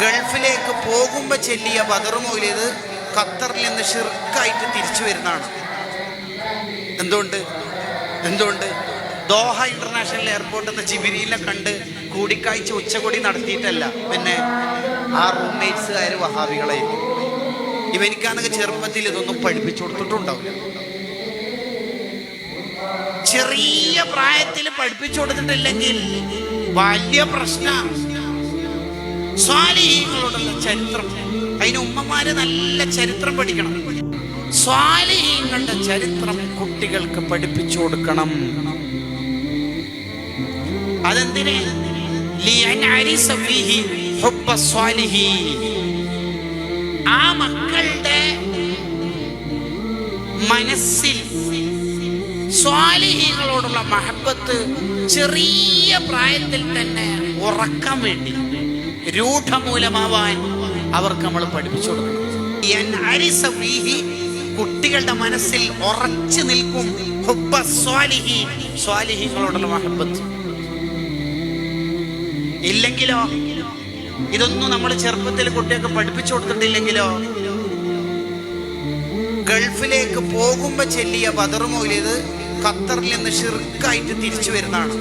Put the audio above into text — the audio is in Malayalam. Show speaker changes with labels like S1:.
S1: ഗൾഫിലേക്ക് പോകുമ്പോൾ ചെല്ലിയ ബദർ മൗലിദ് ഖത്തറിൽ നിന്ന് ഷിർക്കായിട്ട് തിരിച്ചു വരുന്നതാണ്. എന്തുകൊണ്ട് ദോഹ ഇന്റർനാഷണൽ എയർപോർട്ടിൽ നിന്ന് ജിബിരിയിലെ കണ്ട് കൂടിക്കാഴ്ച ഉച്ചകൊടി നടത്തിയിട്ടല്ല, പിന്നെ ആ റൂംമേറ്റ്സുകാർ വഹാബികളായിരിക്കും. ഇവനിക്കാണെങ്കിൽ ചെറുപ്പത്തിൽ ഇതൊന്നും പഠിപ്പിച്ചു കൊടുത്തിട്ടുണ്ടാവില്ല. ചെറിയ പ്രായത്തിൽ പഠിപ്പിച്ചു കൊടുത്തിട്ടില്ലെങ്കിൽ വലിയ പ്രശ്നം. സ്വാലിഹീങ്ങളോടുള്ള ചരിത്രം, അതിന് ഉമ്മമാര് നല്ല ചരിത്രം പഠിക്കണം. സ്വാലിഹീങ്ങളുടെ ചരിത്രം കുട്ടികൾക്ക് പഠിപ്പിച്ചു കൊടുക്കണം. അതെന്തിന്? ആ മക്കളുടെ മനസ്സിൽ സ്വാലിഹീങ്ങളോടുള്ള മഹബത്ത് ചെറിയ പ്രായത്തിൽ തന്നെ ഉറക്കാൻ വേണ്ടി, രൂഢമൂലമാവാൻ അവർക്ക് നമ്മൾ പഠിപ്പിച്ചു കൊടുക്കണം. കുട്ടികളുടെ മനസ്സിൽ ഉറച്ചു നിൽക്കും സ്വാലിഹീങ്ങളോടുള്ള മഹബത്ത്. ഇല്ലെങ്കിലോ, ഇതൊന്നും നമ്മൾ ചെറുപ്പത്തിൽ കുട്ടികൾക്ക് പഠിപ്പിച്ചു കൊടുത്തിട്ടില്ലെങ്കിലോ, ഗൾഫിലേക്ക് പോകുമ്പോൾ ചെല്ലിയ ബദർ മൗലിദ് ഖത്തറിൽ നിന്ന് ഷിർക്കായിട്ട് തിരിച്ചു വരുന്നതാണ്.